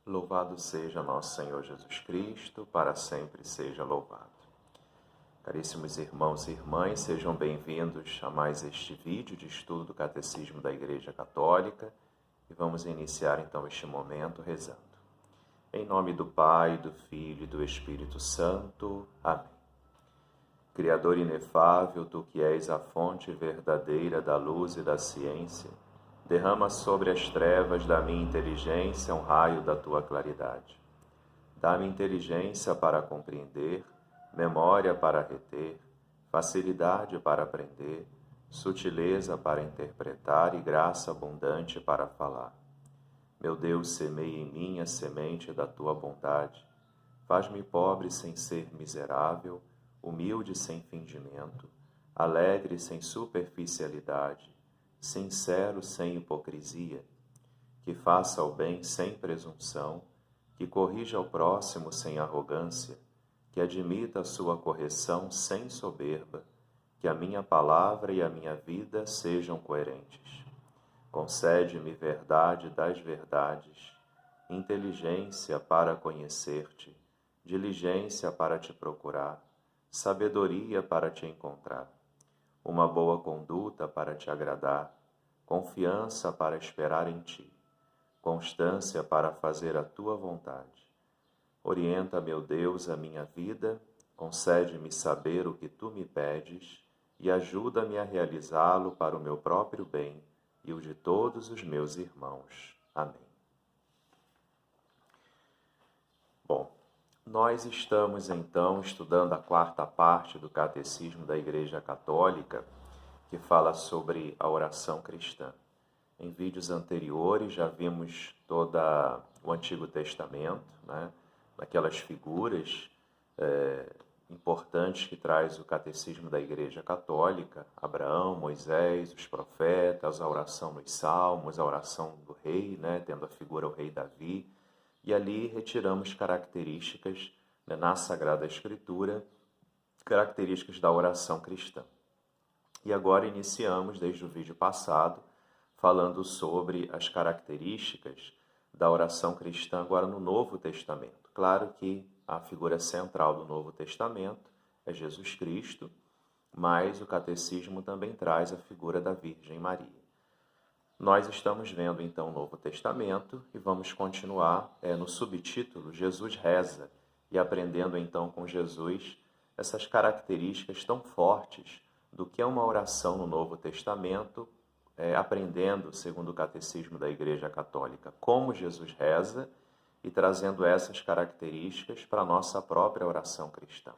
Louvado seja nosso Senhor Jesus Cristo, para sempre seja louvado. Caríssimos irmãos e irmãs, sejam bem-vindos a mais este vídeo de estudo do Catecismo da Igreja Católica e vamos iniciar então este momento rezando. Em nome do Pai, do Filho e do Espírito Santo. Amém. Criador inefável, Tu que és a fonte verdadeira da luz e da ciência, derrama sobre as trevas da minha inteligência um raio da Tua claridade. Dá-me inteligência para compreender, memória para reter, facilidade para aprender, sutileza para interpretar e graça abundante para falar. Meu Deus, semeia em mim a semente da Tua bondade. Faz-me pobre sem ser miserável, humilde sem fingimento, alegre sem superficialidade, sincero sem hipocrisia, que faça o bem sem presunção, que corrija o próximo sem arrogância, que admita a sua correção sem soberba, que a minha palavra e a minha vida sejam coerentes. Concede-me verdade das verdades, inteligência para conhecer-te, diligência para te procurar, sabedoria para te encontrar, uma boa conduta para te agradar, confiança para esperar em ti, constância para fazer a tua vontade. Orienta, meu Deus, a minha vida, concede-me saber o que tu me pedes e ajuda-me a realizá-lo para o meu próprio bem e o de todos os meus irmãos. Amém. Bom, nós estamos então estudando a quarta parte do Catecismo da Igreja Católica, que fala sobre a oração cristã. Em vídeos anteriores já vimos todo o Antigo Testamento, daquelas figuras importantes que traz o Catecismo da Igreja Católica: Abraão, Moisés, os profetas, a oração nos Salmos, a oração do rei, tendo a figura o rei Davi. E ali retiramos características, na Sagrada Escritura, características da oração cristã. E agora iniciamos, desde o vídeo passado, falando sobre as características da oração cristã agora no Novo Testamento. Claro que a figura central do Novo Testamento é Jesus Cristo, mas o Catecismo também traz a figura da Virgem Maria. Nós estamos vendo então o Novo Testamento e vamos continuar no subtítulo Jesus Reza e aprendendo então com Jesus essas características tão fortes do que é uma oração no Novo Testamento, aprendendo, segundo o Catecismo da Igreja Católica, como Jesus reza e trazendo essas características para a nossa própria oração cristã.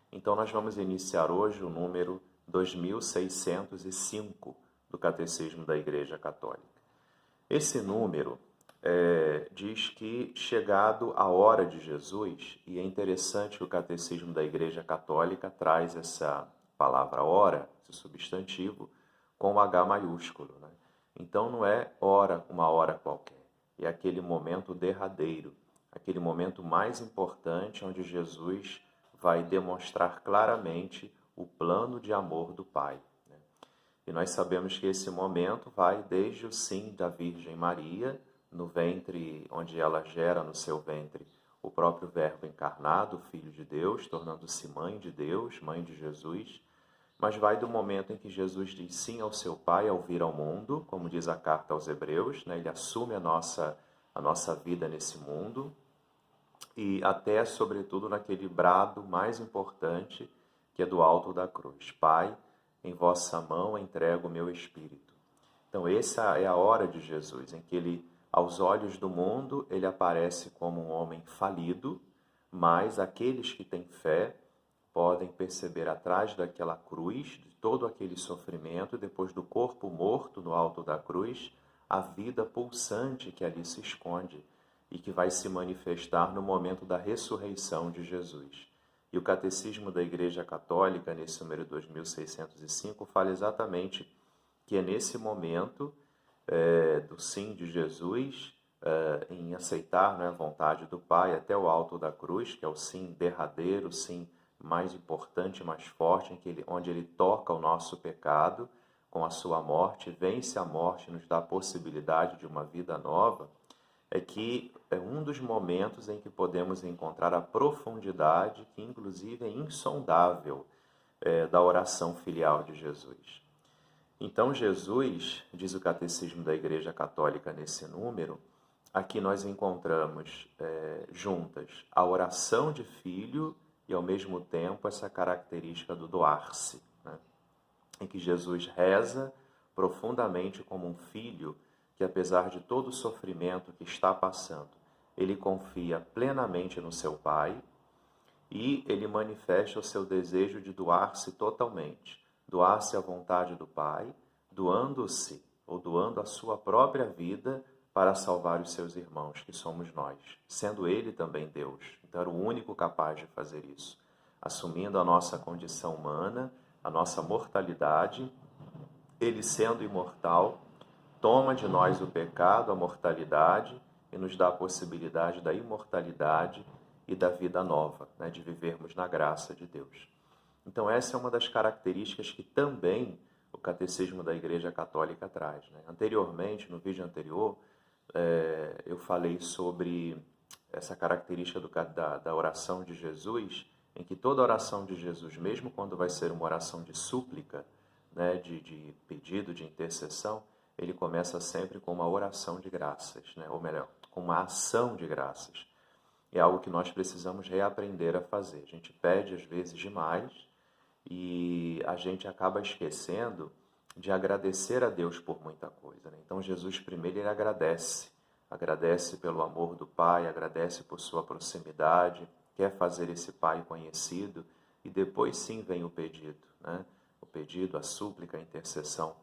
Então nós vamos iniciar hoje o número 2605 do Catecismo da Igreja Católica. Esse número diz que, chegado a hora de Jesus, e é interessante que o Catecismo da Igreja Católica traz essa palavra hora, esse substantivo, com o H maiúsculo. Então não é hora, uma hora qualquer, é aquele momento derradeiro, aquele momento mais importante onde Jesus vai demonstrar claramente o plano de amor do Pai. E nós sabemos que esse momento vai desde o sim da Virgem Maria, no ventre, onde ela gera no seu ventre o próprio Verbo encarnado, o Filho de Deus, tornando-se mãe de Deus, mãe de Jesus, mas vai do momento em que Jesus diz sim ao seu Pai ao vir ao mundo, como diz a carta aos Hebreus, ele assume a nossa vida nesse mundo, e até, sobretudo, naquele brado mais importante, que é do alto da cruz: Pai, em vossa mão entrego o meu espírito. Então essa é a hora de Jesus, em que ele, aos olhos do mundo, ele aparece como um homem falido, mas aqueles que têm fé podem perceber atrás daquela cruz, de todo aquele sofrimento, depois do corpo morto no alto da cruz, a vida pulsante que ali se esconde e que vai se manifestar no momento da ressurreição de Jesus. E o Catecismo da Igreja Católica, nesse número 2605, fala exatamente que é nesse momento do sim de Jesus, em aceitar a vontade do Pai até o alto da cruz, que é o sim derradeiro, o sim mais importante, mais forte, onde ele toca o nosso pecado com a sua morte, vence a morte, nos dá a possibilidade de uma vida nova. é que é um dos momentos em que podemos encontrar a profundidade, que inclusive é insondável, da oração filial de Jesus. Então, Jesus, diz o Catecismo da Igreja Católica nesse número, aqui nós encontramos juntas a oração de filho e, ao mesmo tempo, essa característica do doar-se, né? Em que Jesus reza profundamente como um filho que, apesar de todo o sofrimento que está passando, ele confia plenamente no seu Pai e ele manifesta o seu desejo de doar-se totalmente, doar-se à vontade do Pai, doando-se ou doando a sua própria vida para salvar os seus irmãos, que somos nós, sendo ele também Deus. Então era o único capaz de fazer isso, assumindo a nossa condição humana, a nossa mortalidade, ele sendo imortal, toma de nós o pecado, a mortalidade, e nos dá a possibilidade da imortalidade e da vida nova, né, de vivermos na graça de Deus. Então essa é uma das características que também o Catecismo da Igreja Católica traz, né? Anteriormente, no vídeo anterior, eu falei sobre essa característica da oração de Jesus, em que toda oração de Jesus, mesmo quando vai ser uma oração de súplica, né, de pedido, de intercessão, ele começa sempre com uma oração de graças, né? Ou melhor, com uma ação de graças. É algo que nós precisamos reaprender a fazer. A gente pede às vezes demais e a gente acaba esquecendo de agradecer a Deus por muita coisa, né? Então Jesus primeiro ele agradece pelo amor do Pai, agradece por sua proximidade, quer fazer esse Pai conhecido e depois sim vem o pedido, né? O pedido, a súplica, a intercessão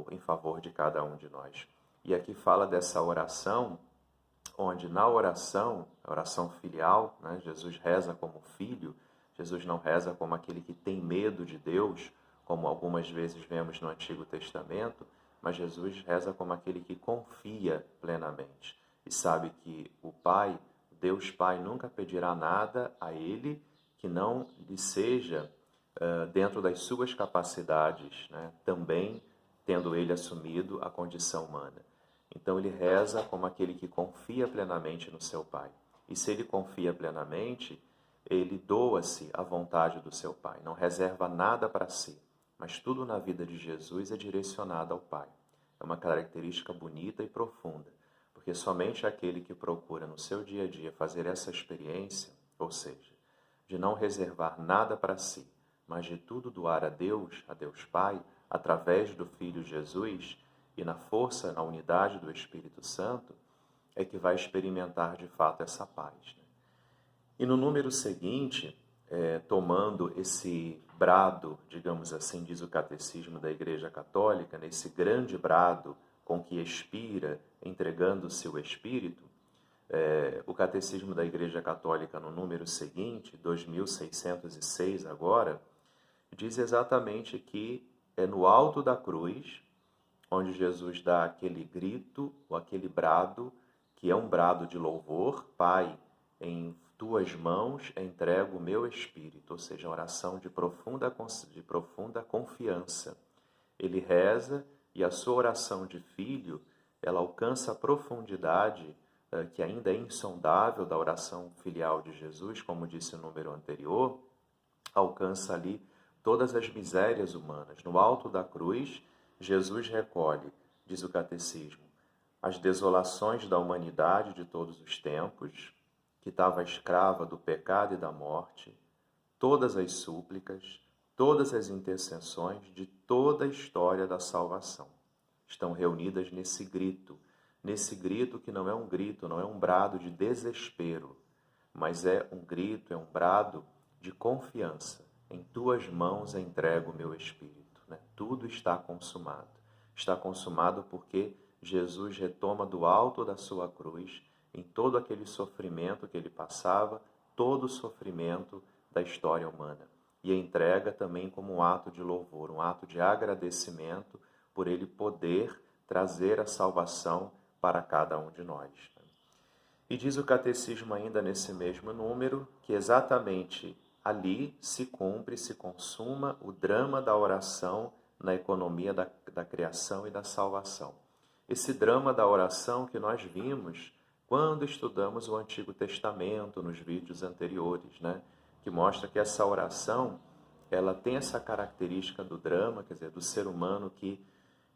em favor de cada um de nós. E aqui fala dessa oração, onde na oração, a oração filial, né, Jesus reza como filho, Jesus não reza como aquele que tem medo de Deus, como algumas vezes vemos no Antigo Testamento, mas Jesus reza como aquele que confia plenamente e sabe que o Pai, Deus Pai, nunca pedirá nada a ele que não lhe seja dentro das suas capacidades, né, também tendo ele assumido a condição humana. Então ele reza como aquele que confia plenamente no seu Pai. E se ele confia plenamente, ele doa-se à vontade do seu Pai, não reserva nada para si, mas tudo na vida de Jesus é direcionado ao Pai. É uma característica bonita e profunda, porque somente aquele que procura no seu dia a dia fazer essa experiência, ou seja, de não reservar nada para si, mas de tudo doar a Deus Pai, através do Filho Jesus e na força, na unidade do Espírito Santo, é que vai experimentar de fato essa paz, né? E no número seguinte, tomando esse brado, digamos assim, diz o Catecismo da Igreja Católica, nesse grande brado com que expira, entregando-se o Espírito, o Catecismo da Igreja Católica, no número seguinte, 2606 agora, diz exatamente que é no alto da cruz, onde Jesus dá aquele grito, ou aquele brado, que é um brado de louvor: Pai, em tuas mãos entrego o meu espírito, ou seja, uma oração de profunda confiança. Ele reza e a sua oração de filho, ela alcança a profundidade que ainda é insondável da oração filial de Jesus, como disse o número anterior, alcança ali todas as misérias humanas. No alto da cruz, Jesus recolhe, diz o Catecismo, as desolações da humanidade de todos os tempos, que estava escrava do pecado e da morte, todas as súplicas, todas as intercessões de toda a história da salvação. Estão reunidas nesse grito que não é um grito, não é um brado de desespero, mas é um grito, é um brado de confiança. Em tuas mãos entrego o meu espírito, né? Tudo está consumado. Está consumado porque Jesus retoma do alto da sua cruz, em todo aquele sofrimento que ele passava, todo o sofrimento da história humana. E entrega também como um ato de louvor, um ato de agradecimento por ele poder trazer a salvação para cada um de nós. E diz o Catecismo ainda nesse mesmo número que exatamente ali se cumpre, se consuma o drama da oração na economia da criação e da salvação. Esse drama da oração que nós vimos quando estudamos o Antigo Testamento nos vídeos anteriores, né? Que mostra que essa oração, ela tem essa característica do drama, quer dizer, do ser humano que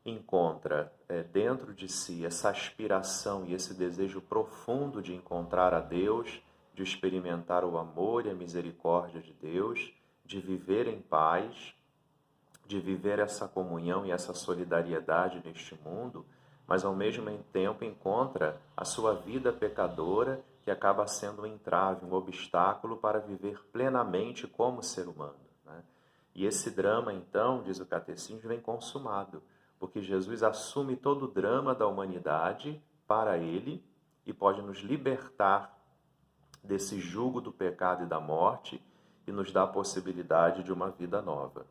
encontra dentro de si essa aspiração e esse desejo profundo de encontrar a Deus, de experimentar o amor e a misericórdia de Deus, de viver em paz, de viver essa comunhão e essa solidariedade neste mundo, mas ao mesmo tempo encontra a sua vida pecadora, que acaba sendo um entrave, um obstáculo para viver plenamente como ser humano, né? E esse drama, então, diz o Catecismo, vem consumado, porque Jesus assume todo o drama da humanidade para ele e pode nos libertar desse jugo do pecado e da morte e nos dá a possibilidade de uma vida nova,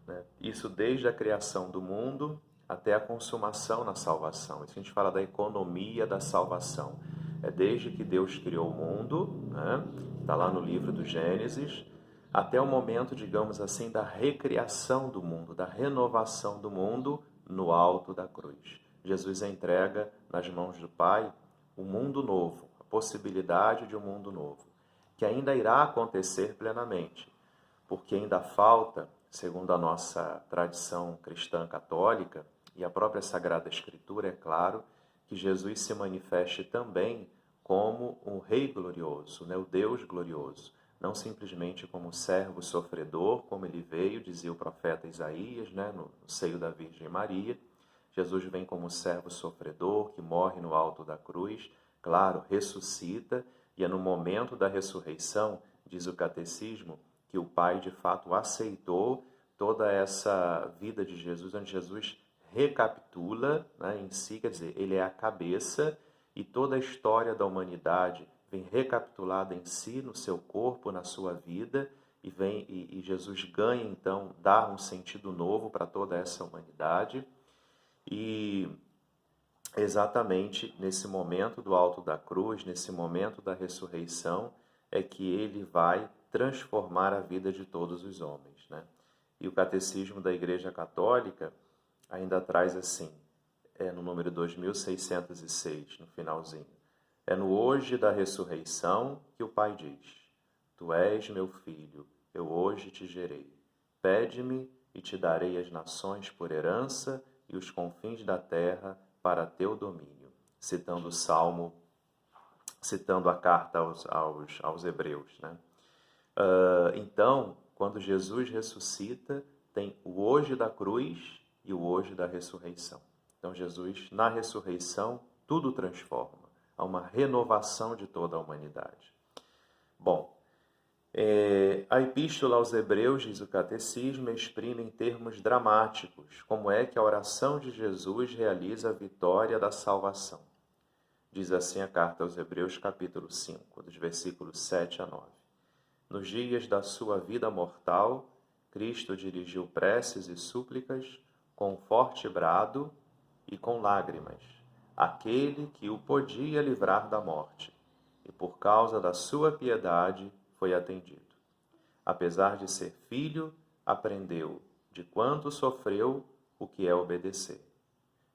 né? Isso desde a criação do mundo até a consumação na salvação. Isso a gente fala da economia da salvação. É desde que Deus criou o mundo, né? Está lá no livro do Gênesis, até o momento, digamos assim, da recriação do mundo, da renovação do mundo no alto da cruz. Jesus entrega nas mãos do Pai um mundo novo, a possibilidade de um mundo novo, que ainda irá acontecer plenamente, porque ainda falta, segundo a nossa tradição cristã católica e a própria Sagrada Escritura, é claro, que Jesus se manifeste também como um Rei glorioso, né? O Deus glorioso, não simplesmente como servo sofredor, como ele veio, dizia o profeta Isaías, né? No seio da Virgem Maria. Jesus vem como servo sofredor, que morre no alto da cruz, claro, ressuscita, e é no momento da ressurreição, diz o Catecismo, que o Pai de fato aceitou toda essa vida de Jesus, onde Jesus recapitula, né, em si, quer dizer, ele é a cabeça e toda a história da humanidade vem recapitulada em si, no seu corpo, na sua vida, e Jesus ganha, então, dá um sentido novo para toda essa humanidade. E exatamente nesse momento do alto da cruz, nesse momento da ressurreição, é que ele vai transformar a vida de todos os homens, né? E o Catecismo da Igreja Católica ainda traz assim, no número 2606, no finalzinho. É no hoje da ressurreição que o Pai diz: Tu és meu filho, eu hoje te gerei. Pede-me e te darei as nações por herança e os confins da terra para teu domínio. Citando o Salmo, citando a carta aos Hebreus, né? Então, quando Jesus ressuscita, tem o hoje da cruz e o hoje da ressurreição. Então, Jesus, na ressurreição, tudo transforma. Há uma renovação de toda a humanidade. Bom, a Epístola aos Hebreus, diz o Catecismo, exprime em termos dramáticos como é que a oração de Jesus realiza a vitória da salvação. Diz assim a carta aos Hebreus, capítulo 5, dos versículos 7 a 9. Nos dias da sua vida mortal, Cristo dirigiu preces e súplicas com forte brado e com lágrimas, àquele que o podia livrar da morte, e por causa da sua piedade foi atendido. Apesar de ser filho, aprendeu de quanto sofreu o que é obedecer.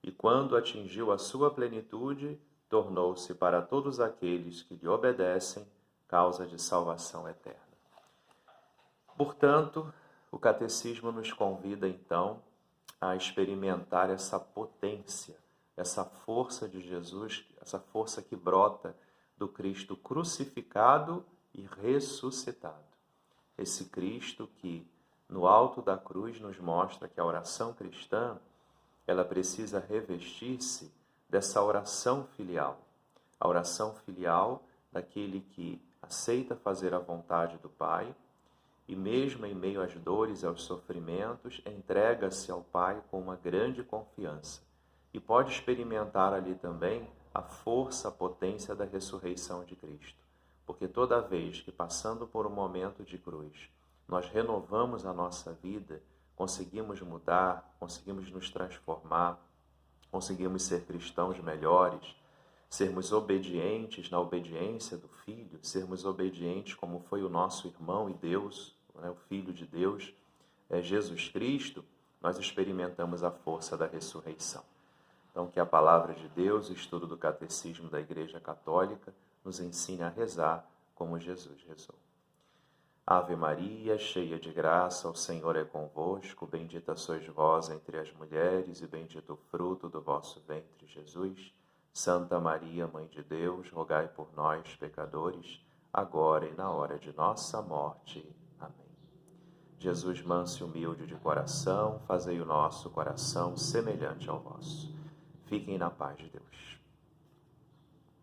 E quando atingiu a sua plenitude, tornou-se para todos aqueles que lhe obedecem causa de salvação eterna. Portanto, o Catecismo nos convida, então, a experimentar essa potência, essa força de Jesus, essa força que brota do Cristo crucificado e ressuscitado. Esse Cristo que, no alto da cruz, nos mostra que a oração cristã, ela precisa revestir-se dessa oração filial. A oração filial daquele que aceita fazer a vontade do Pai e mesmo em meio às dores e aos sofrimentos, entrega-se ao Pai com uma grande confiança e pode experimentar ali também a força, a potência da ressurreição de Cristo. Porque toda vez que, passando por um momento de cruz, nós renovamos a nossa vida, conseguimos mudar, conseguimos nos transformar, conseguimos ser cristãos melhores, sermos obedientes na obediência do Filho, sermos obedientes como foi o nosso irmão e Deus, né, o Filho de Deus, Jesus Cristo, nós experimentamos a força da ressurreição. Então, que a palavra de Deus, o estudo do Catecismo da Igreja Católica, nos ensine a rezar como Jesus rezou. Ave Maria, cheia de graça, o Senhor é convosco, bendita sois vós entre as mulheres e bendito o fruto do vosso ventre, Jesus. Santa Maria, Mãe de Deus, rogai por nós, pecadores, agora e na hora de nossa morte. Amém. Jesus manso e humilde de coração, fazei o nosso coração semelhante ao vosso. Fiquem na paz de Deus.